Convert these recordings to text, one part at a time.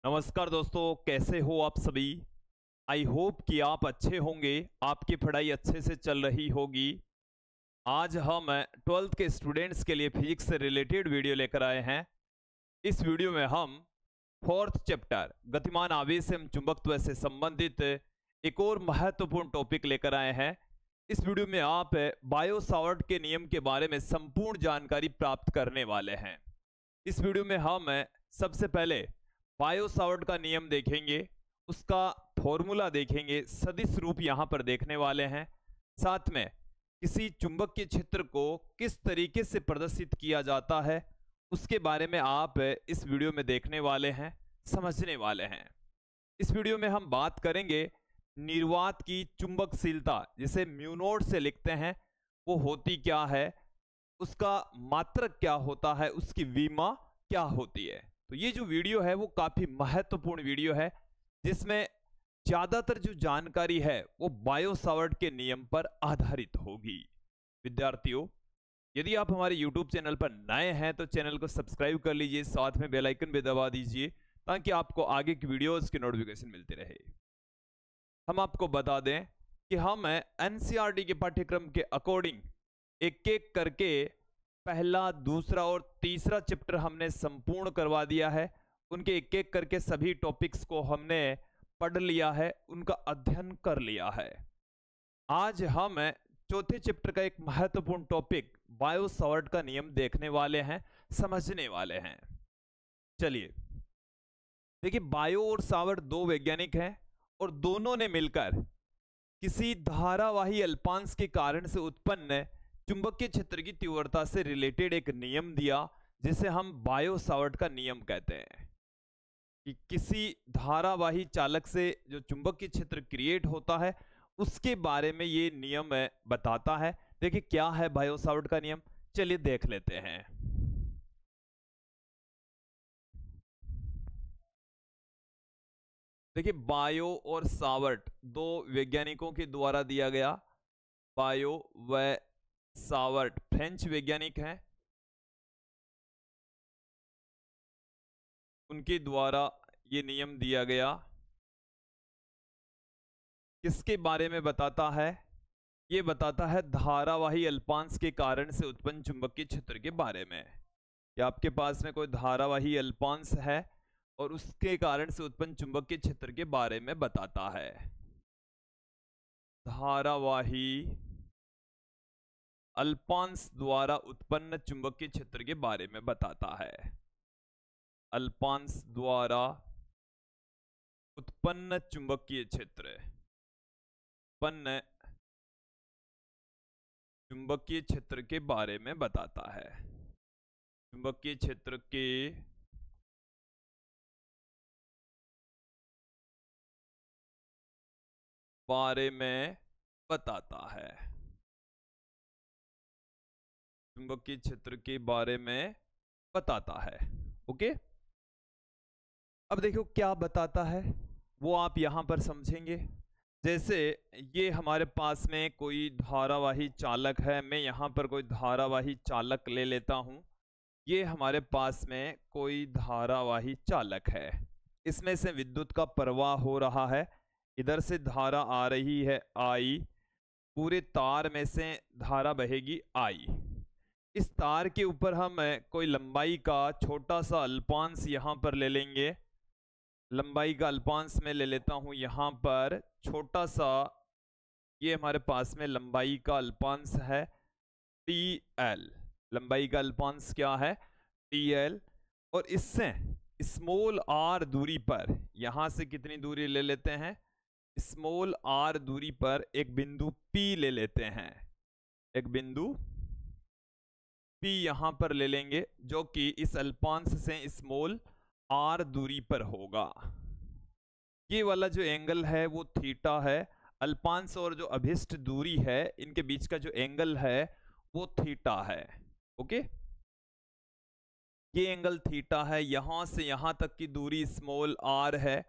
नमस्कार दोस्तों, कैसे हो आप सभी। आई होप कि आप अच्छे होंगे, आपकी पढ़ाई अच्छे से चल रही होगी। आज हम 12th के स्टूडेंट्स के लिए फिजिक्स से रिलेटेड वीडियो लेकर आए हैं। इस वीडियो में हम 4th चैप्टर गतिमान आवेश एवं चुंबकत्व से संबंधित एक और महत्वपूर्ण टॉपिक लेकर आए हैं। इस वीडियो में आप बायो सावर्ट के नियम के बारे में संपूर्ण जानकारी प्राप्त करने वाले हैं। इस वीडियो में हम सबसे पहले बायो सावर्ट का नियम देखेंगे, उसका फॉर्मूला देखेंगे, सदिश रूप यहां पर देखने वाले हैं। साथ में किसी चुंबकीय क्षेत्र को किस तरीके से प्रदर्शित किया जाता है उसके बारे में आप इस वीडियो में देखने वाले हैं, समझने वाले हैं। इस वीडियो में हम बात करेंगे निर्वात की चुंबकशीलता, जिसे म्यू नॉट से लिखते हैं, वो होती क्या है, उसका मात्रक क्या होता है, उसकी विमा क्या होती है। तो ये जो वीडियो है वो काफी महत्वपूर्ण वीडियो है, जिसमें ज्यादातर जो जानकारी है वो बायो सावर्ट के नियम पर आधारित होगी। विद्यार्थियों, यदि आप हमारे YouTube चैनल पर नए हैं तो चैनल को सब्सक्राइब कर लीजिए, साथ में बेल आइकन भी दबा दीजिए ताकि आपको आगे की वीडियोस की नोटिफिकेशन मिलती रहे। हम आपको बता दें कि हम NCERT के पाठ्यक्रम के अकॉर्डिंग एक एक करके पहला, दूसरा और तीसरा चैप्टर हमने संपूर्ण करवा दिया है। उनके एक एक करके सभी टॉपिक्स को हमने पढ़ लिया है, उनका अध्ययन कर लिया है। आज हम चौथे चैप्टर का एक महत्वपूर्ण टॉपिक बायो सावर्ट का नियम देखने वाले हैं, समझने वाले हैं। चलिए देखिए, बायो और सावर्ट दो वैज्ञानिक हैं और दोनों ने मिलकर किसी धारावाही अल्पांश के कारण से उत्पन्न चुंबकीय क्षेत्र की तीव्रता से रिलेटेड एक नियम दिया, जिसे हम बायो सावर्ट का नियम कहते हैं। कि किसी धारावाही चालक से जो चुंबकीय क्षेत्र क्रिएट होता है उसके बारे में ये नियम बताता है। देखिए क्या है बायो सावर्ट का नियम, चलिए देख लेते हैं। देखिए, बायो और सावर्ट दो वैज्ञानिकों के द्वारा दिया गया। बायो व सावर्ट फ्रेंच वैज्ञानिक हैं, उनके द्वारा ये नियम दिया गया। किसके बारे में बताता है? ये बताता है धारावाही अल्पांश के कारण से उत्पन्न चुंबकीय क्षेत्र के बारे में। कि आपके पास में कोई धारावाही अल्पांश है और उसके कारण से उत्पन्न चुंबकीय क्षेत्र के बारे में बताता है। धारावाही अल्पांश द्वारा उत्पन्न चुंबकीय क्षेत्र के बारे में बताता है। अल्पांश द्वारा उत्पन्न चुंबकीय क्षेत्र, उत्पन्न चुंबकीय क्षेत्र के बारे में बताता है। चुंबकीय क्षेत्र के बारे में बताता है। चुंबकीय क्षेत्र के बारे में बताता है। ओके, अब देखो क्या बताता है वो आप यहां पर समझेंगे। जैसे ये हमारे पास में कोई धारावाही चालक है, मैं यहां पर कोई धारावाही चालक ले लेता हूं। ये हमारे पास में कोई धारावाही चालक है, इसमें से विद्युत का प्रवाह हो रहा है, इधर से धारा आ रही है आई, पूरे तार में से धारा बहेगी आई। इस तार के ऊपर हम कोई लंबाई का छोटा सा अल्पांश यहां पर ले लेंगे। लंबाई का अल्पांश में ले लेता हूं यहां पर छोटा सा, ये हमारे पास में लंबाई का अल्पांश है TL। लंबाई का अल्पांश क्या है? TL। और इससे स्मॉल r दूरी पर, यहां से कितनी दूरी ले लेते हैं? स्मॉल r दूरी पर एक बिंदु P ले लेते हैं। एक बिंदु P यहां पर ले लेंगे, जो कि इस अल्पांश से स्मॉल r दूरी पर होगा। ये वाला जो एंगल है वो थीटा है। अल्पांश और जो अभिष्ट दूरी है इनके बीच का जो एंगल है वो थीटा है। ओके, ये एंगल थीटा है। यहां से यहां तक की दूरी स्मॉल r है।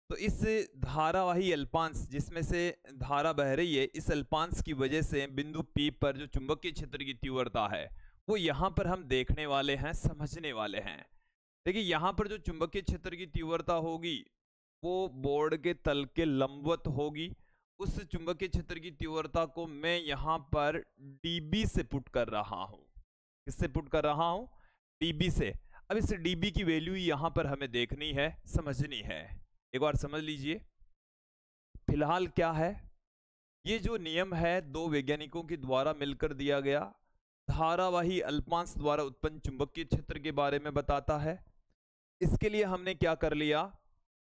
तो इस धारावाही अल्पांश जिसमें से धारा बह रही है, इस अल्पांश की वजह से बिंदु P पर जो चुंबकीय क्षेत्र की तीव्रता है वो यहां पर हम देखने वाले हैं, समझने वाले हैं। देखिए यहां पर जो चुंबकीय क्षेत्र की तीव्रता होगी वो बोर्ड के तल के लंबवत होगी। उस चुंबकीय क्षेत्र की तीव्रता को मैं यहां पर dB से पुट कर रहा हूं। किससे पुट कर रहा हूं? dB से। अब इस dB की वैल्यू यहां पर हमें देखनी है, समझनी है। एक बार समझ लीजिए फिलहाल क्या है। ये जो नियम है दो वैज्ञानिकों के द्वारा मिलकर दिया गया, धारावाही अल्पांश द्वारा उत्पन्न चुंबकीय क्षेत्र के बारे में बताता है। इसके लिए हमने क्या कर लिया,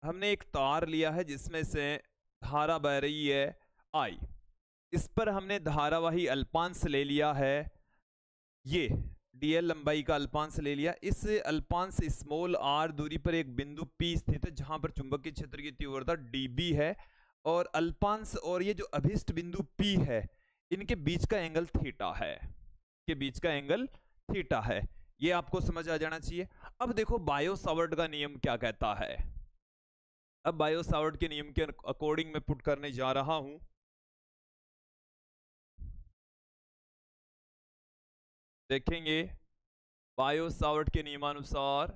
हमने एक तार लिया है जिसमें से धारा बह रही है I। इस पर हमने धारावाही अल्पांश ले लिया है, ये dl लंबाई का अल्पांश ले लिया। इस अल्पांश स्मॉल r दूरी पर एक बिंदु P स्थित है जहां पर चुंबकीय क्षेत्र की तीव्रता dB है, और अल्पांश और ये जो अभिष्ट बिंदु P है इनके बीच का एंगल थीटा है, के बीच का एंगल थीटा है। ये आपको समझ आ जाना चाहिए। अब देखो बायो सावर्ट का नियम क्या कहता है। अब बायो सावर्ट के नियम के अकॉर्डिंग मैं पुट करने जा रहा हूं। देखेंगे बायो सावर्ट के नियमानुसार,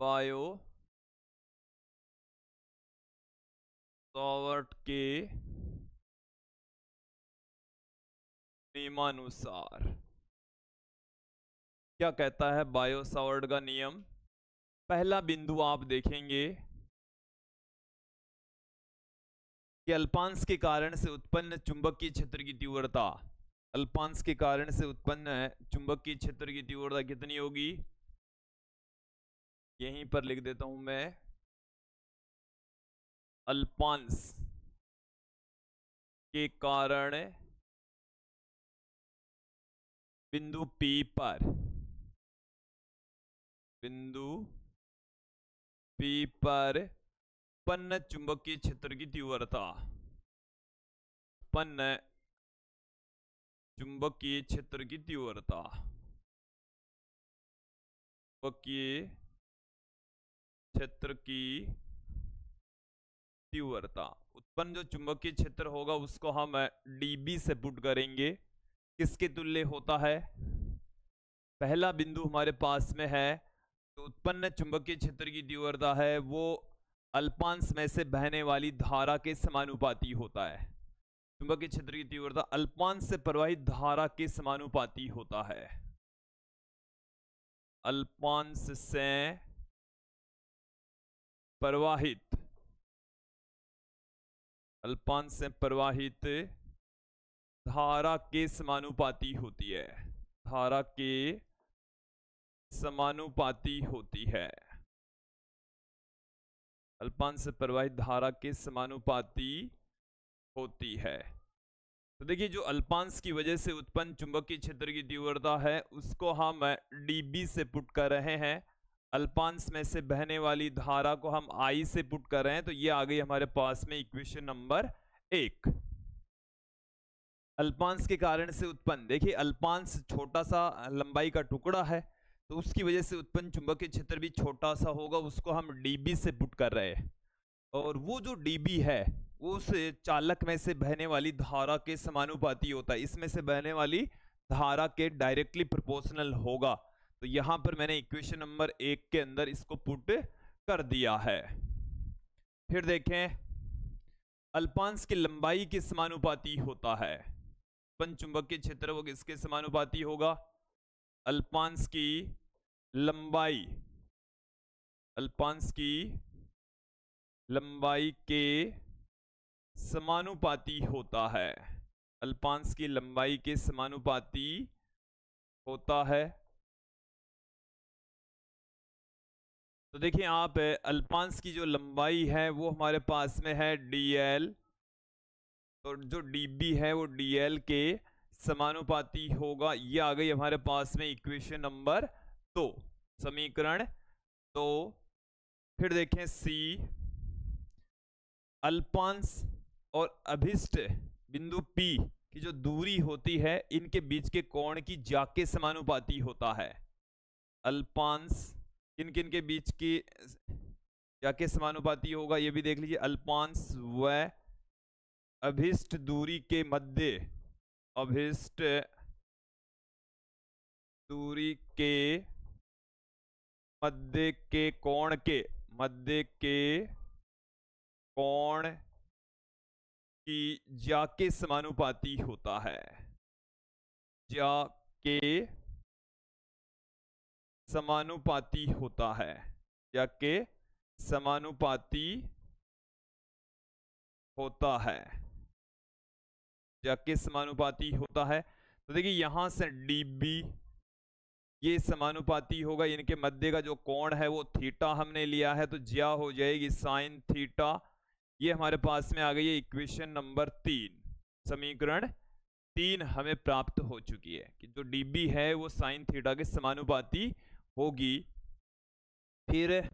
बायो सावर्ट के नियमानुसार क्या कहता है बायो सावर्ट का नियम। पहला बिंदु आप देखेंगे कि अल्पांश के कारण से उत्पन्न चुंबकीय क्षेत्र की तीव्रता, अल्पांश के कारण से उत्पन्न चुंबकीय क्षेत्र की तीव्रता कितनी होगी, यहीं पर लिख देता हूं मैं, अल्पांश के कारण बिंदु P पर, बिंदु P पर उत्पन्न चुंबकीय क्षेत्र की तीव्रता, उत्पन्न चुंबकीय क्षेत्र की तीव्रता, चुंबकीय क्षेत्र की तीव्रता, उत्पन्न जो चुंबकीय क्षेत्र होगा उसको हम dB से पुट करेंगे। किसके तुल्य होता है? पहला बिंदु हमारे पास में है तो उत्पन्न चुंबकीय क्षेत्र की तीव्रता है वो अल्पांश में से बहने वाली धारा के समानुपाती होता है। चुंबकीय क्षेत्र की तीव्रता अल्पांश से प्रवाहित धारा के समानुपाती होता है। अल्पांश से प्रवाहित, अल्पांश से प्रवाहित धारा के समानुपाती होती है, धारा के समानुपाती होती है, अल्पांश से प्रवाहित धारा के समानुपाती होती है। तो देखिए जो अल्पांश की वजह से उत्पन्न चुंबकीय क्षेत्र की तीव्रता है उसको हम dB से पुट कर रहे हैं, अल्पांश में से बहने वाली धारा को हम I से पुट कर रहे हैं। तो ये आ गई हमारे पास में इक्वेशन नंबर 1। अल्पांश के कारण से उत्पन्न, देखिए अल्पांश छोटा सा लंबाई का टुकड़ा है तो उसकी वजह से उत्पन्न चुंबकीय क्षेत्र भी छोटा सा होगा, उसको हम dB से पुट कर रहे हैं। और वो जो dB है वो उस चालक में से बहने वाली धारा के समानुपाती होता है, इसमें से बहने वाली धारा के डायरेक्टली प्रोपोर्शनल होगा। तो यहां पर मैंने इक्वेशन नंबर 1 के अंदर इसको पुट कर दिया है। फिर देखें अल्पांश की लंबाई के समानुपाती होता है, उत्पन्न चुंबकीय क्षेत्र वो किसके समानुपाती होगा? अल्पांश की लंबाई, अल्पांश की लंबाई के समानुपाती होता है, अल्पांश की लंबाई के समानुपाती होता है। तो देखिए आप अल्पांश की जो लंबाई है वो हमारे पास में है dl, तो जो dB है वो dl के समानुपाती होगा। ये आ गई हमारे पास में इक्वेशन नंबर 2, समीकरण 2। फिर देखें C, अल्पांश और अभिष्ट बिंदु P की जो दूरी होती है इनके बीच के कोण की ज्या के समानुपाती होता है। अल्पांश किन किन के बीच की ज्या के समानुपाती होगा ये भी देख लीजिए, अल्पांश व अभिष्ट दूरी के मध्य, अभिष्ट दूरी के मध्य के कोण की ज्या के समानुपाती होता है। ज्या के समानुपाती होता है। ज्या के समानुपाती होता है। ज्या के समानुपाती होता है। तो देखिए यहां से डीबी ये समानुपाती होगा, इनके मध्य का जो कोण है वो थीटा हमने लिया है, तो ज्या हो जाएगी साइन थीटा। ये हमारे पास में आ गई है इक्वेशन नंबर 3। समीकरण 3 हमें प्राप्त हो चुकी है कि जो डीबी है वो साइन थीटा के समानुपाती होगी। फिर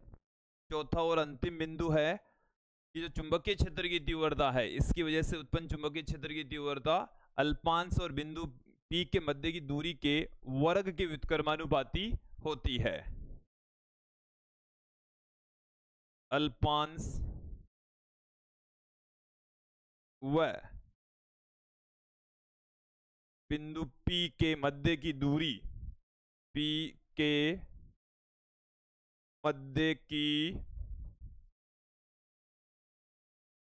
चौथा और अंतिम बिंदु है कि जो चुंबकीय क्षेत्र की तीव्रता है, इसकी वजह से उत्पन्न चुंबकीय क्षेत्र की तीव्रता अल्पांश और बिंदु P के मध्य की दूरी के वर्ग के व्युत्क्रमानुपाती होती है। अल्पांश व बिंदु P के मध्य की दूरी, P के मध्य की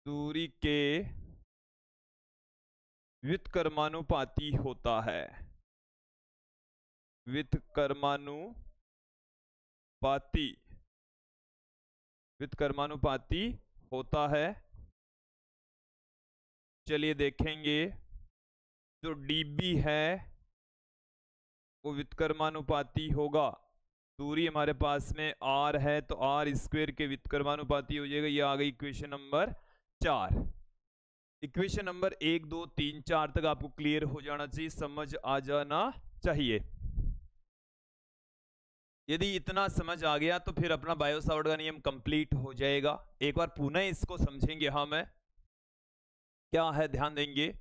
दूरी के व्युत्क्रमानुपाती होता है। व्युत्क्रमानुपाती होता है। चलिए देखेंगे, जो डीबी है वो व्युत्क्रमानुपाती होगा। दूरी हमारे पास में r है तो r स्क्वायर के व्युत्क्रमानुपाती हो जाएगा। ये आ गई इक्वेशन नंबर 4। इक्वेशन नंबर 1 2 3 4 तक आपको क्लियर हो जाना चाहिए, समझ आ जाना चाहिए। यदि इतना समझ आ गया तो फिर अपना बायो सावर्ट का नियम कंप्लीट हो जाएगा। एक बार पुनः इसको समझेंगे हम, क्या है ध्यान देंगे।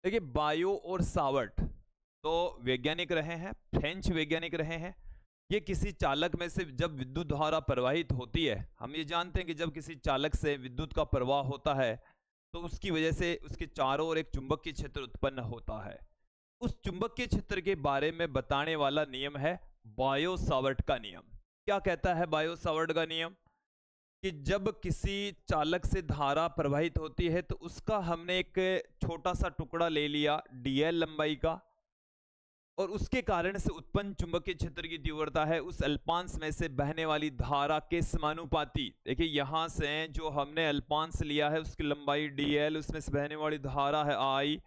देखिए बायो और सावर्ट तो वैज्ञानिक रहे हैं, फ्रेंच वैज्ञानिक रहे हैं। ये किसी चालक में से जब विद्युत धारा प्रवाहित होती है, हम ये जानते हैं कि जब किसी चालक से विद्युत का प्रवाह होता है तो उसकी वजह से उसके चारों ओर एक चुंबकीय क्षेत्र उत्पन्न होता है। उस चुंबकीय क्षेत्र के बारे में बताने वाला नियम है बायो सावर्ट का नियम। क्या कहता है बायो सावर्ट का नियम? कि जब किसी चालक से धारा प्रवाहित होती है तो उसका हमने एक छोटा सा टुकड़ा ले लिया dl लंबाई का, और उसके कारण से उत्पन्न चुंबकीय क्षेत्र की तीव्रता है उस अल्पांश में से बहने वाली धारा के समानुपाती। देखिए यहां से जो हमने अल्पांश लिया है उसकी लंबाई dl, उसमें से बहने वाली धारा है I।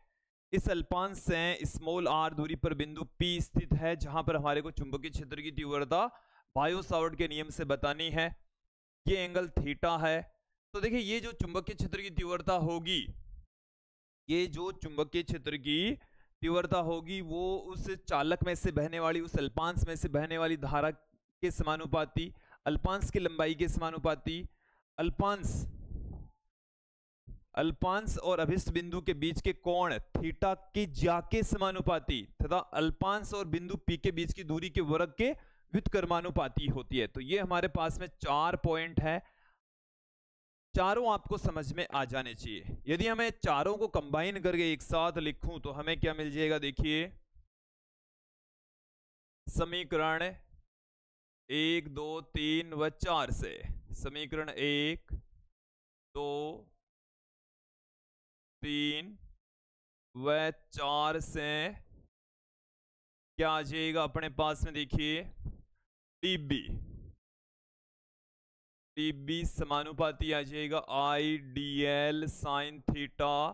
इस अल्पांश से स्मॉल r दूरी पर बिंदु P स्थित है जहां पर हमारे को चुंबकीय क्षेत्र की तीव्रता बायो सावर्ट के नियम से बतानी है। ये एंगल थीटा है। तो देखिए ये जो चुंबकीय क्षेत्र की तीव्रता होगी, ये जो चुंबकीय क्षेत्र की तीव्रता होगी वो उस चालक में से बहने वाली, उस अल्पांश में से बहने वाली धारा के समानुपाती, अल्पांश की लंबाई के समानुपाती, अल्पांश और अभिष्ट बिंदु के बीच के कोण थीटा की ज्या के समानुपाती तथा अल्पांश और बिंदु P के बीच की दूरी के वर्ग के व्युत्क्रमानुपाती होती है। तो ये हमारे पास में 4 पॉइंट है, चारों आपको समझ में आ जाने चाहिए। यदि हमें चारों को कंबाइन करके एक साथ लिखूं तो हमें क्या मिल जाएगा? देखिए समीकरण 1 2 3 व 4 से, समीकरण 1 2 3 व 4 से क्या आ जाएगा अपने पास में? देखिए dB समानुपाती आ जाएगा IDL sign theta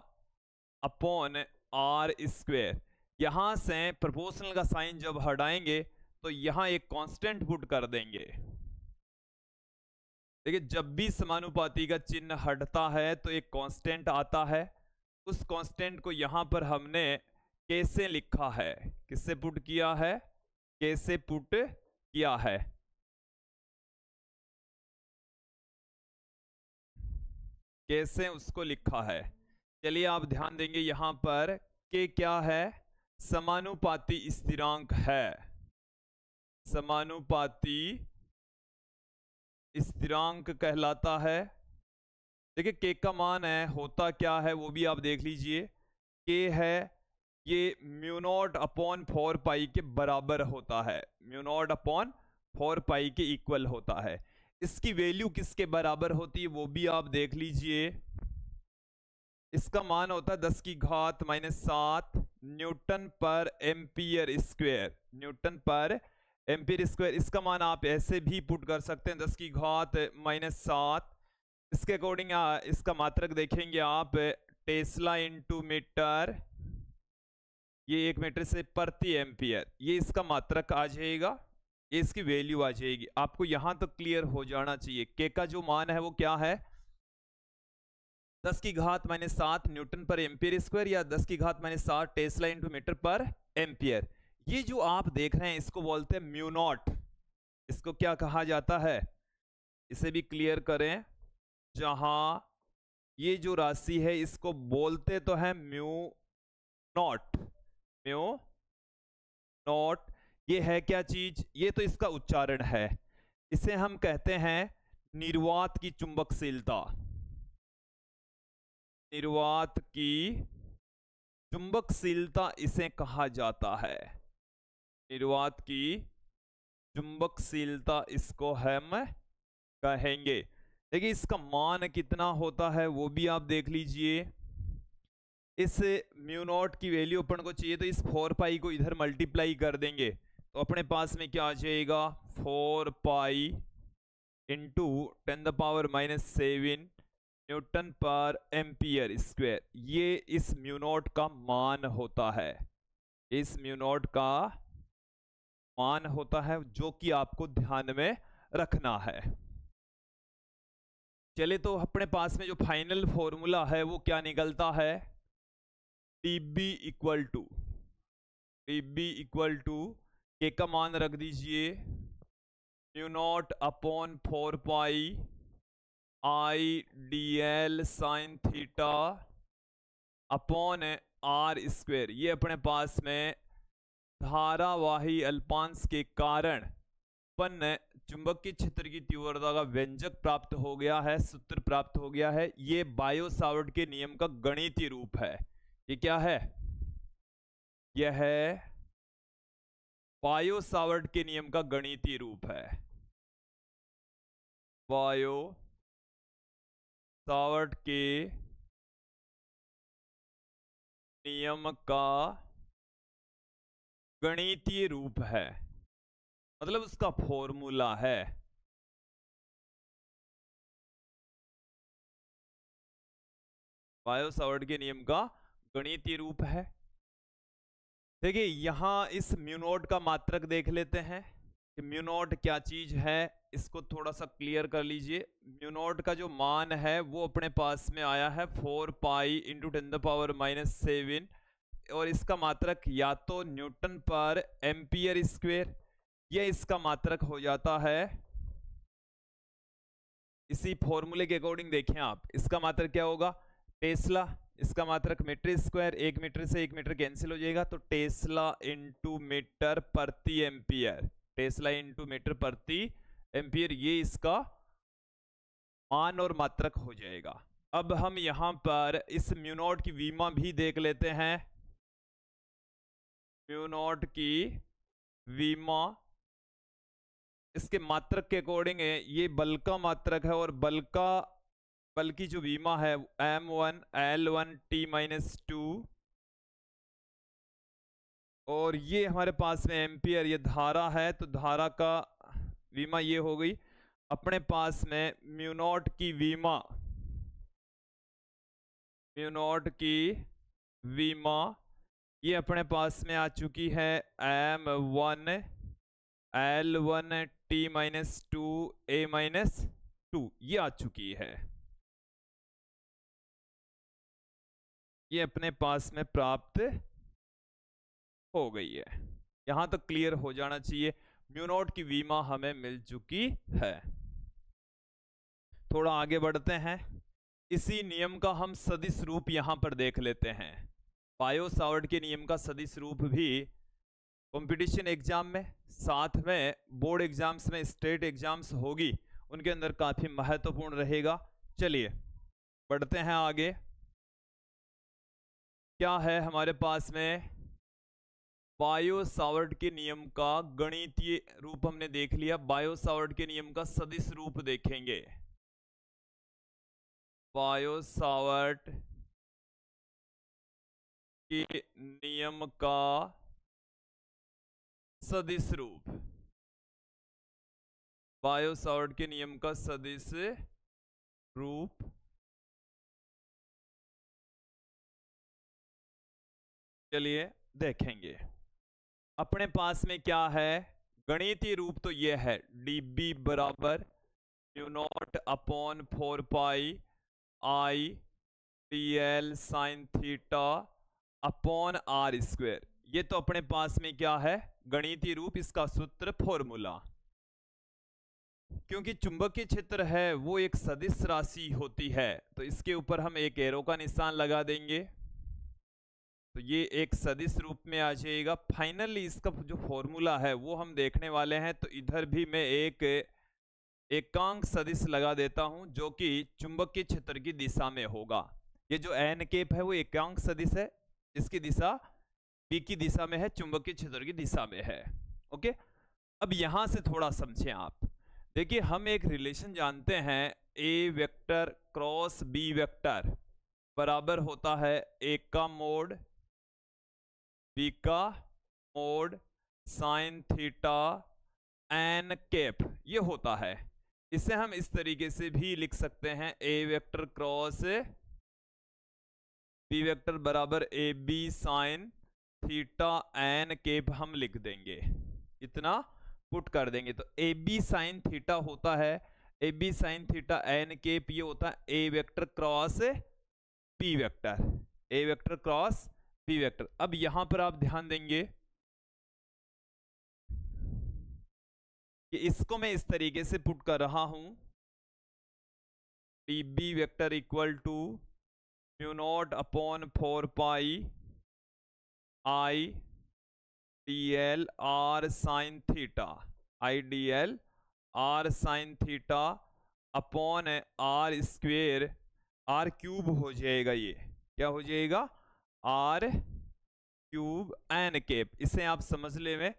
upon r square. यहां से प्रोपोर्शनल का साइन जब हटाएंगे तो यहां एक कांस्टेंट पुट कर देंगे। देखिए जब भी समानुपाती का चिन्ह हटता है तो एक कांस्टेंट आता है। उस कांस्टेंट को यहां पर हमने कैसे लिखा है? किससे पुट किया है? कैसे पुट किया है? कैसे उसको लिखा है? चलिए आप ध्यान देंगे यहां पर के क्या है? समानुपाती स्थिरांक है। समानुपाती स्थिरांक कहलाता है। देखिए के का मान है, होता क्या है वो भी आप देख लीजिए। के है ये म्यू नॉट अपॉन 4 पाई के बराबर होता है, म्यू नॉट अपॉन 4 पाई के इक्वल होता है। इसकी वैल्यू किसके बराबर होती है वो भी आप देख लीजिए। इसका मान होता है 10 की घात -7 न्यूटन पर एम्पियर स्क्वायर, न्यूटन पर एम्पियर स्क्वायर। इसका मान आप ऐसे भी पुट कर सकते हैं 10 की घात -7। इसके अकॉर्डिंग इसका मात्रक देखेंगे आप टेस्ला इंटू मीटर, ये 1 मीटर से प्रति एम्पियर, ये इसका मात्रक आ जाएगा, ये इसकी वैल्यू आ जाएगी। आपको यहां तक क्लियर हो जाना चाहिए। के का जो मान है वो क्या है, 10 की घात -7 न्यूटन पर एम्पियर स्क्वायर या 10 की घात -7 टेस्ला इंटू मीटर पर एम्पियर। ये जो आप देख रहे हैं इसको बोलते हैं म्यू नॉट। इसको क्या कहा जाता है, इसे भी क्लियर करें। जहां ये जो राशि है इसको बोलते तो है म्यू नॉट, म्यू नॉट। ये है क्या चीज, ये तो इसका उच्चारण है। इसे हम कहते हैं निर्वात की चुंबकशीलता, निर्वात की चुंबकशीलता इसे कहा जाता है, निर्वात की चुंबकशीलता इसको हम कहेंगे। देखिए इसका मान कितना होता है वो भी आप देख लीजिए। इस म्यू नॉट की वैल्यू अपन को चाहिए तो इस 4 पाई को इधर मल्टीप्लाई कर देंगे तो अपने पास में क्या आ जाएगा 4 पाई इंटू 10⁻⁻7 न्यूटन पर एम्पियर स्क्वायर। ये इस म्यू नॉट का मान होता है, इस म्यू नॉट का मान होता है जो कि आपको ध्यान में रखना है। चले तो अपने पास में जो फाइनल फॉर्मूला है वो क्या निकलता है, टीबी इक्वल टू के का मान रख दीजिए mu naught upon 4 pi I D L sine theta upon R square. ये अपने पास में धारावाही अल्पांश के कारण उत्पन्न चुंबकीय क्षेत्र की तीव्रता का व्यंजक प्राप्त हो गया है, सूत्र प्राप्त हो गया है। ये बायो सावर्ट के नियम का गणितीय रूप है। ये क्या है, यह है बायो सावर्ट के नियम का गणितीय रूप है, बायो सावर्ट के नियम का गणितीय रूप है, मतलब उसका फॉर्मूला है। बायो सावर्ट के नियम का गणितीय रूप है। देखिए यहां इस म्यू नॉट का मात्रक देख लेते हैं कि म्यू नॉट क्या चीज है, इसको थोड़ा सा क्लियर कर लीजिए। म्यू नॉट का जो मान है वो अपने पास में आया है 4 पाई इंटू 10⁻⁻7 और इसका मात्रक या तो न्यूटन पर एम्पियर स्क्वायर या इसका मात्रक हो जाता है, इसी फॉर्मूले के अकॉर्डिंग देखें आप, इसका मात्रक क्या होगा टेस्ला, इसका मात्रक मीटर स्क्वायर, 1 मीटर से 1 मीटर कैंसिल हो जाएगा तो टेस्ला इंटू मीटर प्रति एम्पियर, टेस्ला इंटू मीटर प्रति एम्पियर, ये इसका मान और मात्रक हो जाएगा। अब हम यहां पर इस म्यू नॉट की वीमा भी देख लेते हैं। म्यू नॉट की वीमा इसके मात्रक के अकॉर्डिंग है, ये बल का मात्रक है और बल की जो वीमा है m1 L1 T-2 और ये हमारे पास में एम्पियर, ये धारा है तो धारा का वीमा ये हो गई। अपने पास में म्यू नॉट की वीमा, म्यू नॉट की वीमा ये अपने पास में आ चुकी है m1 L1 T-2 A-2, ये आ चुकी है, ये अपने पास में प्राप्त हो गई है। यहां तक क्लियर हो जाना चाहिए। म्यू नॉट की वीमा हमें मिल चुकी है। थोड़ा आगे बढ़ते हैं, इसी नियम का हम सदिश रूप यहां पर देख लेते हैं। बायो सावर्ट के नियम का सदिश रूप भी कंपटीशन एग्जाम में, साथ में बोर्ड एग्जाम्स में, स्टेट एग्जाम्स होगी उनके अंदर काफी महत्वपूर्ण रहेगा। चलिए बढ़ते हैं आगे। क्या है हमारे पास में बायो-सावर्ट के नियम का गणितीय रूप हमने देख लिया, बायो-सावर्ट के नियम का सदिश रूप देखेंगे। बायो-सावर्ट के नियम का सदिश रूप, बायो-सावर्ट के नियम का सदिश रूप चलिए देखेंगे। अपने पास में क्या है, गणितीय रूप तो ये है, dB बराबर mu naught upon 4 pi I dl sine theta upon R square. ये तो अपने पास में क्या है, गणितीय रूप, इसका सूत्र फॉर्मूला। क्योंकि चुंबकीय क्षेत्र है वो एक सदिश राशि होती है, तो इसके ऊपर हम एक एरो का निशान लगा देंगे, तो ये एक सदिश रूप में आ जाएगा। फाइनली इसका जो फॉर्मूला है वो हम देखने वाले हैं, तो इधर भी मैं एक एकांक सदिश लगा देता हूं जो कि चुंबकीय क्षेत्र की दिशा में होगा। ये जो एन केप है वो एकांक सदिश है, इसकी दिशा पी की दिशा में है, चुंबकीय क्षेत्र की दिशा में है। ओके, अब यहां से थोड़ा समझें आप। देखिए हम एक रिलेशन जानते हैं, A vector cross B vector बराबर होता है ए का मोड बी का mod sine theta N cap, ये होता है। इसे हम इस तरीके से भी लिख सकते हैं, A vector cross B vector बराबर A B sine theta N cap हम लिख देंगे, इतना पुट कर देंगे। तो ए बी साइन थीटा होता है A B sine theta N cap, ये होता है A vector cross P vector, A vector cross P vector. अब यहां पर आप ध्यान देंगे कि इसको मैं इस तरीके से पुट कर रहा हूं, D B vector equal to mu naught upon 4 pi I D L R sine theta, I D L R sine theta upon R square, R cube हो जाएगा, ये क्या हो जाएगा, आर क्यूब एन केप। इसे आप समझ ले में,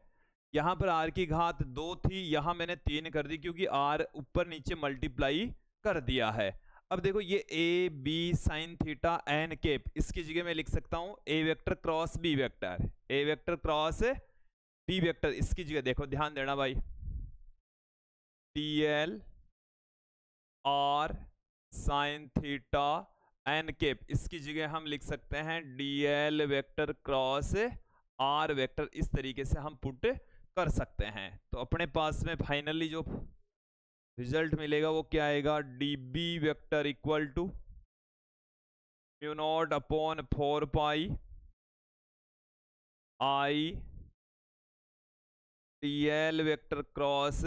यहां पर आर की घात 2 थी, यहां मैंने 3 कर दी क्योंकि आर ऊपर नीचे मल्टीप्लाई कर दिया है। अब देखो ये A B sine theta N cap, इसकी जगह मैं लिख सकता हूं A vector cross B vector, A vector cross B vector. इसकी जगह देखो, ध्यान देना भाई, D L R sine theta N cap, इसकी जगह हम लिख सकते हैं D L vector cross R vector. इस तरीके से हम पुट कर सकते हैं। तो अपने पास में फाइनली जो रिजल्ट मिलेगा वो क्या आएगा, D B vector equal to mu naught upon 4 pi I D L vector cross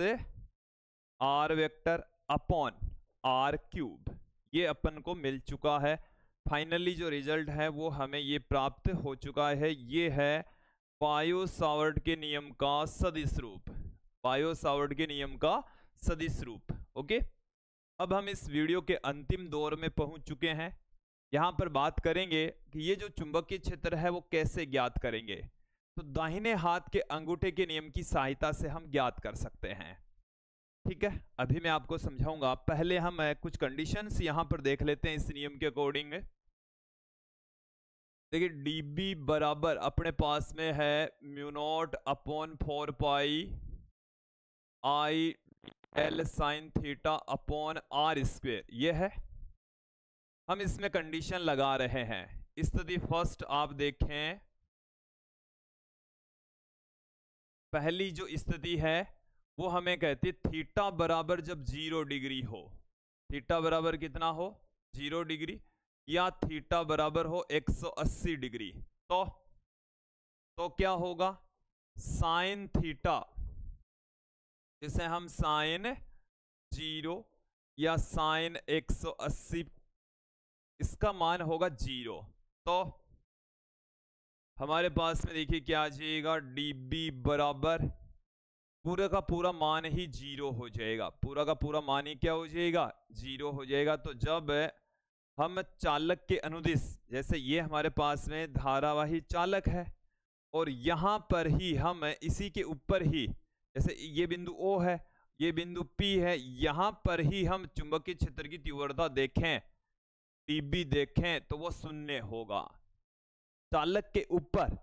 R vector upon R cube. ये अपन को मिल चुका है। फाइनली जो रिजल्ट है वो हमें ये प्राप्त हो चुका है, ये है बायो-सावर्ट के नियम का सदिश रूप, बायो-सावर्ट के नियम का सदिश रूप। ओके, अब हम इस वीडियो के अंतिम दौर में पहुंच चुके हैं। यहां पर बात करेंगे कि ये जो चुंबकीय क्षेत्र है वो कैसे ज्ञात करेंगे। तो दाहिने हाथ के अंगूठे के नियम की सहायता से हम ज्ञात कर सकते हैं। ठीक है, अभी मैं आपको समझाऊंगा। पहले हम कुछ कंडीशंस यहां पर देख लेते हैं इस नियम के अकॉर्डिंग। देखिए dB बराबर अपने पास में है mu naught upon 4 pi I L sine theta upon R square, ये है। हम इसमें कंडीशन लगा रहे हैं। स्थिति फर्स्ट आप देखें, पहली जो स्थिति है वो हमें कहती है थीटा बराबर जब 0 डिग्री हो, थीटा बराबर कितना हो, 0 डिग्री, या थीटा बराबर हो 180 डिग्री, तो क्या होगा, साइन थीटा, जिसे हम साइन 0 या साइन 180, इसका मान होगा 0। तो हमारे पास में देखिए क्या आ जाएगा, dB बराबर पूरा का पूरा मान ही 0 हो जाएगा, पूरा का पूरा मान ही क्या हो जाएगा, 0 हो जाएगा। तो जब हम चालक के अनुदिश, जैसे ये हमारे पास में धारावाही चालक है, और यहां पर ही हम इसी के ऊपर ही, जैसे ये बिंदु O है, ये बिंदु P है, यहां पर ही हम चुंबकीय क्षेत्र की तीव्रता देखें, dB देखें, तो वो शून्य होगा। चालक के ऊपर,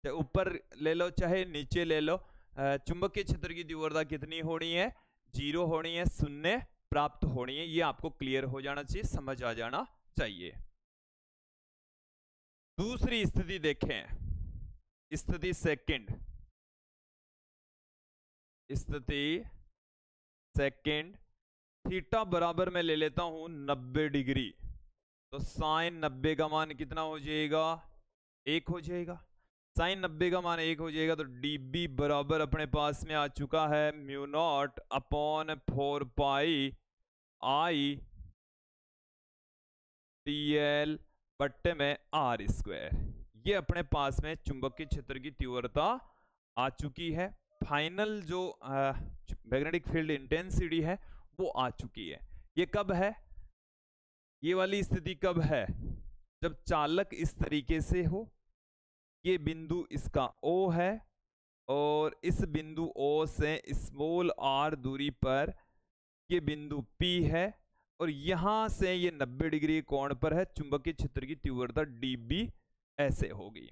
चाहे ऊपर ले लो चाहे नीचे ले लो, चुंबकीय क्षेत्र की तीव्रता कितनी होनी है? 0 होनी है, शून्य प्राप्त होनी है। ये आपको क्लियर हो जाना चाहिए, समझ आ जाना चाहिए। दूसरी स्थिति देखें, स्थिति सेकंड, स्थिति सेकंड, थीटा बराबर मैं ले लेता हूं 90 डिग्री, तो साइन 90 का मान कितना हो जाएगा? 1 हो जाएगा। साइन 90 का मान 1 हो जाएगा, तो dB बराबर अपने पास में आ चुका है म्यू नॉट अपॉन 4 पाई आई TL बट्टे में R²। ये अपने पास में चुंबकीय क्षेत्र की तीव्रता आ चुकी है। फाइनल जो मैग्नेटिक फील्ड इंटेंसिटी है वो आ चुकी है। ये कब है? ये वाली स्थिति कब है? जब चालक इस तरीके से हो, ये बिंदु इसका O है और इस बिंदु O से स्मॉल r दूरी पर ये बिंदु P है और यहां से ये 90 डिग्री कोण पर है। चुंबकीय क्षेत्र की तीव्रता dB ऐसे होगी।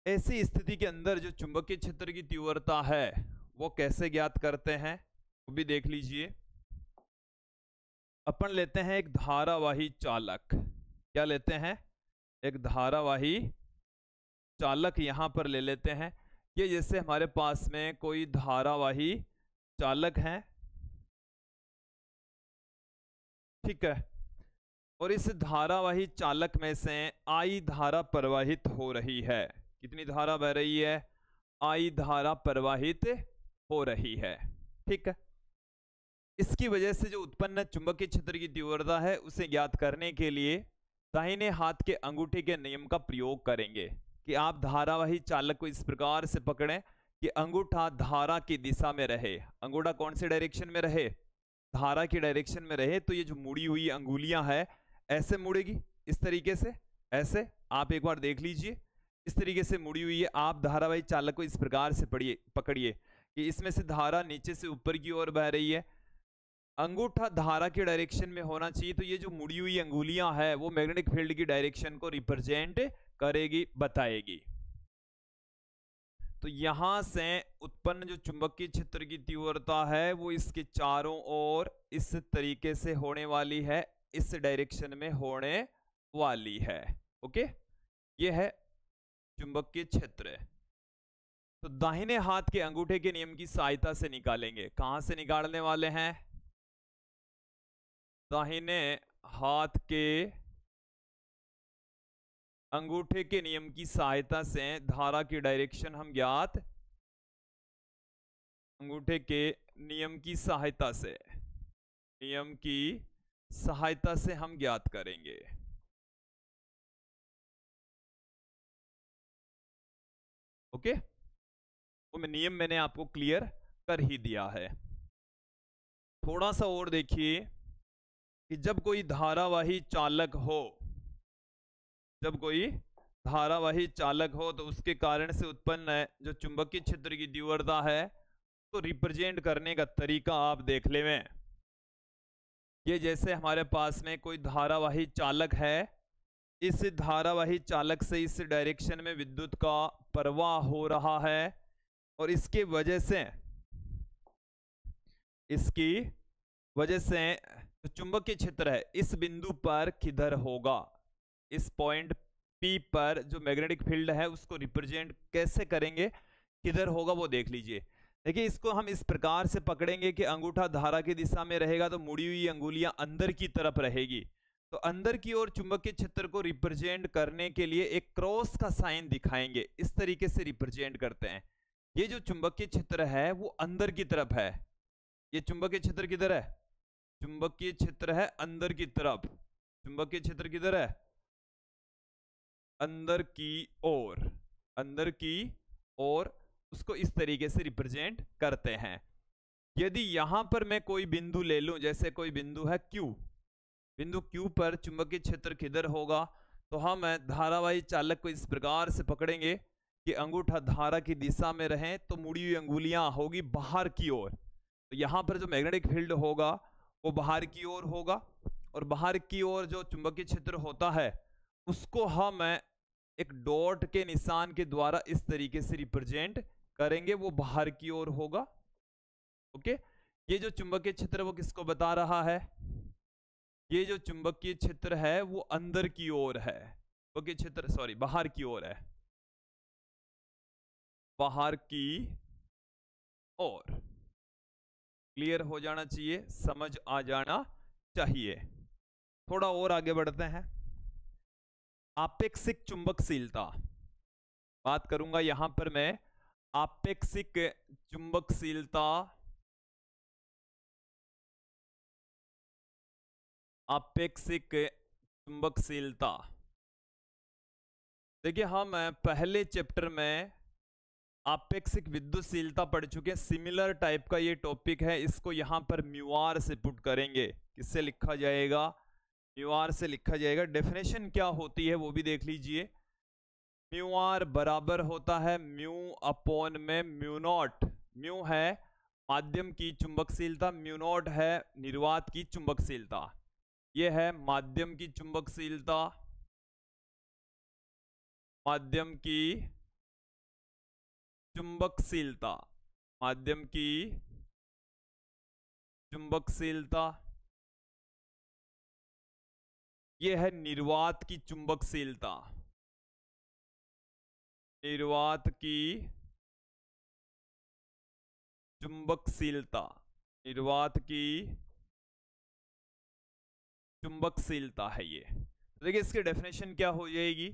ऐसी स्थिति के अंदर जो चुंबकीय क्षेत्र की तीव्रता है वो कैसे ज्ञात करते हैं वो भी देख लीजिए। अपन लेते हैं एक धारावाही चालक। क्या लेते हैं? एक धारावाही चालक यहां पर ले लेते हैं। ये जैसे हमारे पास में कोई धारावाही चालक है, ठीक है, और इस धारावाही चालक में से I धारा प्रवाहित हो रही है। कितनी धारा बह रही है? I धारा प्रवाहित हो रही है, ठीक है। इसकी वजह से जो उत्पन्न चुंबकीय क्षेत्र की तीव्रता है उसे ज्ञात करने के लिए दाहिने हाथ के अंगूठे के नियम का प्रयोग करेंगे कि आप धारावाही चालक को इस प्रकार से पकड़ें कि अंगूठा धारा की दिशा में रहे। अंगूठा कौन से डायरेक्शन में रहे? धारा की डायरेक्शन में रहे। तो ये जो मुड़ी हुई अंगुलियां है ऐसे मुड़ेगी, इस तरीके से, ऐसे आप एक बार देख लीजिए, इस तरीके से मुड़ी हुई है। आप धारावाही चालक को इस प्रकार से पकड़िए कि इसमें से धारा नीचे से ऊपर की ओर बह रही है, अंगूठा धारा के डायरेक्शन में होना चाहिए। तो ये जो मुड़ी हुई अंगुलियां है वो मैग्नेटिक फील्ड की डायरेक्शन को रिप्रेजेंट करेगी, बताएगी। तो यहां से उत्पन्न जो चुंबकीय क्षेत्र की तीव्रता है वो इसके चारों ओर इस तरीके से होने वाली है, इस डायरेक्शन में होने वाली है। ओके, ये है चुंबकीय क्षेत्र। तो दाहिने हाथ के अंगूठे के नियम की सहायता से निकालेंगे। कहां से निकालने वाले हैं? दाहिने हाथ के अंगूठे के नियम की सहायता से धारा की डायरेक्शन हम ज्ञात, अंगूठे के नियम की सहायता से, नियम की सहायता से हम ज्ञात करेंगे। ओके, वो नियम मैंने आपको क्लियर कर ही दिया है। थोड़ा सा और देखिए कि जब कोई धारावाही चालक हो, जब कोई धारावाही चालक हो तो उसके कारण से उत्पन्न जो चुंबकीय क्षेत्र की तीव्रता है तो रिप्रेजेंट करने का तरीका आप देख लें। ये जैसे हमारे पास में कोई धारावाही चालक है, इस धारावाही चालक से इस डायरेक्शन में विद्युत का प्रवाह हो रहा है और इसकी वजह से जो चुंबकीय क्षेत्र है इस बिंदु पर किधर होगा, इस पॉइंट P पर जो मैग्नेटिक फील्ड है उसको रिप्रेजेंट कैसे करेंगे, किधर होगा वो देख लीजिए। देखिए, इसको हम इस प्रकार से पकड़ेंगे कि अंगूठा धारा की दिशा में रहेगा तो मुड़ी हुई अंगुलियां अंदर की तरफ रहेगी। तो अंदर की ओर चुंबकीय क्षेत्र को रिप्रेजेंट करने के लिए एक क्रॉस का साइन दिखाएंगे, इस तरीके से रिप्रेजेंट करते हैं। ये जो चुंबकीय क्षेत्र है वो अंदर की तरफ है। ये चुंबकीय क्षेत्र किधर है? चुंबकीय क्षेत्र है अंदर की तरफ। चुंबकीय क्षेत्र किधर है? अंदर की ओर, अंदर की ओर। उसको इस तरीके से रिप्रेजेंट करते हैं। यदि यहां पर मैं कोई बिंदु ले लूं, जैसे कोई बिंदु है Q, बिंदु Q पर चुंबकीय क्षेत्र किधर होगा, तो हम धारावाही चालक को इस प्रकार से पकड़ेंगे कि अंगूठा धारा की दिशा में रहें तो मुड़ी हुई अंगुलियां होगी बाहर की ओर। तो यहाँ पर जो मैग्नेटिक फील्ड होगा वो बाहर की ओर होगा, और बाहर की ओर जो चुंबकीय क्षेत्र होता है उसको हम एक डॉट के निशान के द्वारा इस तरीके से रिप्रेजेंट करेंगे, वो बाहर की ओर होगा। ओके, ये जो चुंबकीय क्षेत्र वो किसको बता रहा है? ये जो चुंबकीय क्षेत्र है वो अंदर की ओर है, चुंबकीय क्षेत्र सॉरी बाहर की ओर है, बाहर की ओर। क्लियर हो जाना चाहिए, समझ आ जाना चाहिए। थोड़ा और आगे बढ़ते हैं। आपेक्षिक चुंबकशीलता बात करूंगा यहां पर मैं। आपेक्षिक चुंबकशीलता, आपेक्षिक चुंबकशीलता। देखिए हम पहले चैप्टर में आपेक्षिक विद्युतशीलता पढ़ चुके हैं। सिमिलर टाइप का ये टॉपिक है, इसको यहां पर म्यू से पुट करेंगे। किससे लिखा जाएगा? म्यू से लिखा जाएगा। डेफिनेशन क्या होती है वो भी देख लीजिए। म्यू बराबर होता है म्यू अपॉन में म्यू नॉट। म्यू है माध्यम की चुंबकशीलता, म्यू नॉट है निर्वात की चुंबकशीलता। यह है माध्यम की चुंबकशीलता, माध्यम की चुंबकशीलता, माध्यम की चुंबकशीलता। यह है निर्वात की चुंबकशीलता, निर्वात की चुंबकशीलता, निर्वात की चुंबकशीलता है ये। तो देखिए इसकी डेफिनेशन क्या हो जाएगी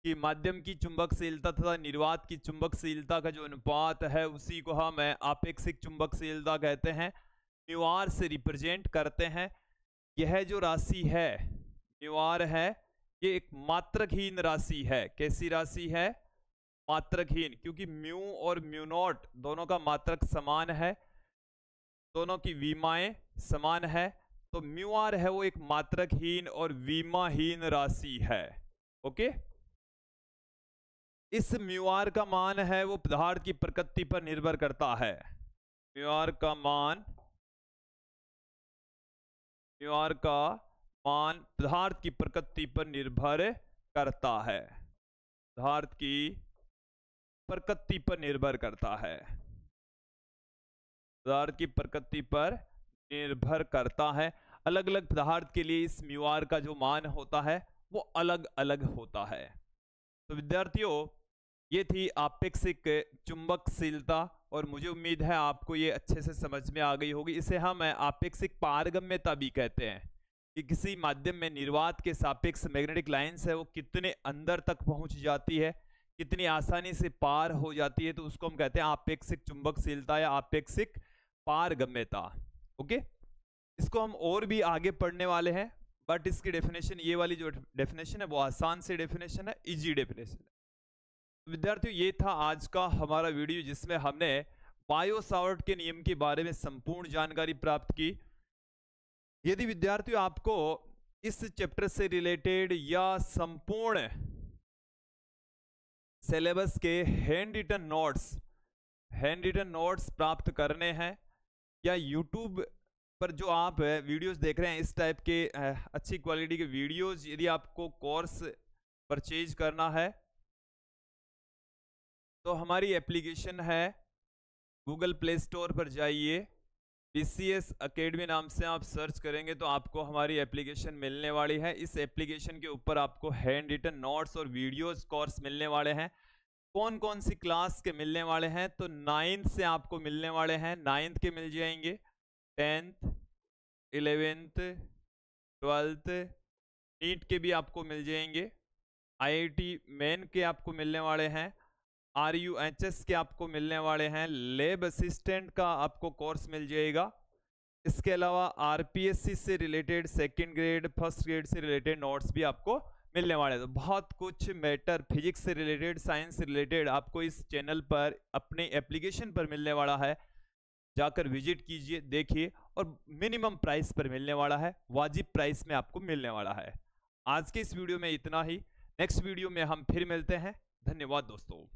कि माध्यम की चुंबकशीलता तथा निर्वात की चुंबकशीलता का जो अनुपात है उसी को हम आपेक्षिक चुंबकशीलता कहते हैं। म्यू आर से रिप्रेजेंट करते हैं। यह जो राशि है म्यू आर है, ये एक मात्रकहीन राशि है। कैसी राशि है? मात्रकहीन, क्योंकि म्यू और म्यू नॉट दोनों का मात्रक समान है, दोनों की विमाएं समान है। तो म्यू आर है वो एक मात्रकहीन और विमाहीन राशि है। ओके, इस म्यू आर का मान है वो पदार्थ की प्रकृति पर निर्भर करता है। म्यू आर का मान, म्यू आर का मान पदार्थ की प्रकृति पर निर्भर करता है, पदार्थ की प्रकृति पर निर्भर करता है, पदार्थ की प्रकृति पर निर्भर करता है। अलग अलग पदार्थ के लिए इस म्यू आर का जो मान होता है वो अलग अलग होता है। तो विद्यार्थियों ये थी आपेक्षिक चुंबकशीलता, और मुझे उम्मीद है आपको ये अच्छे से समझ में आ गई होगी। इसे हम आपेक्षिक पारगम्यता भी कहते हैं कि किसी माध्यम में निर्वात के सापेक्ष मैग्नेटिक लाइंस है वो कितने अंदर तक पहुंच जाती है, कितनी आसानी से पार हो जाती है, तो उसको हम कहते हैं आपेक्षिक चुंबकशीलता या आपेक्षिक पारगम्यता। ओके, इसको हम और भी आगे पढ़ने वाले हैं, बट इसकी डेफिनेशन, ये वाली जो डेफिनेशन है वो आसान से डेफिनेशन है, इजी डेफिनेशन है। विद्यार्थियों ये था आज का हमारा वीडियो जिसमें हमने बायो सावर्ट के नियम के बारे में संपूर्ण जानकारी प्राप्त की। यदि विद्यार्थियों आपको इस चैप्टर से रिलेटेड या संपूर्ण सिलेबस के हैंड रिटन नोट्स प्राप्त करने हैं, या यूट्यूब पर जो आप वीडियोस देख रहे हैं इस टाइप के अच्छी क्वालिटी के वीडियोस, यदि आपको कोर्स परचेज करना है तो हमारी एप्लीकेशन है, गूगल प्ले स्टोर पर जाइए, PCS अकेडमी नाम से आप सर्च करेंगे तो आपको हमारी एप्लीकेशन मिलने वाली है। इस एप्लीकेशन के ऊपर आपको हैंड रिटन नोट्स और वीडियोस कोर्स मिलने वाले हैं। कौन कौन सी क्लास के मिलने वाले हैं? तो 9th से आपको मिलने वाले हैं, 9th के मिल जाएंगे, 10th 11th 12th, नीट के भी आपको मिल जाएंगे, IIT मेन के आपको मिलने वाले हैं, RUHS के आपको मिलने वाले हैं, लैब असिस्टेंट का आपको कोर्स मिल जाएगा। इसके अलावा RPSC से related second grade first grade से रिलेटेड नोट्स भी आपको मिलने वाले हैं। तो बहुत कुछ मैटर फिजिक्स से रिलेटेड, साइंस से रिलेटेड आपको इस चैनल पर अपने एप्लीकेशन पर मिलने वाला है। जाकर विजिट कीजिए, देखिए, और मिनिमम प्राइस पर मिलने वाला है, वाजिब प्राइस में आपको मिलने वाला है। आज के इस वीडियो में इतना ही। नेक्स्ट वीडियो में हम फिर मिलते हैं। धन्यवाद दोस्तों।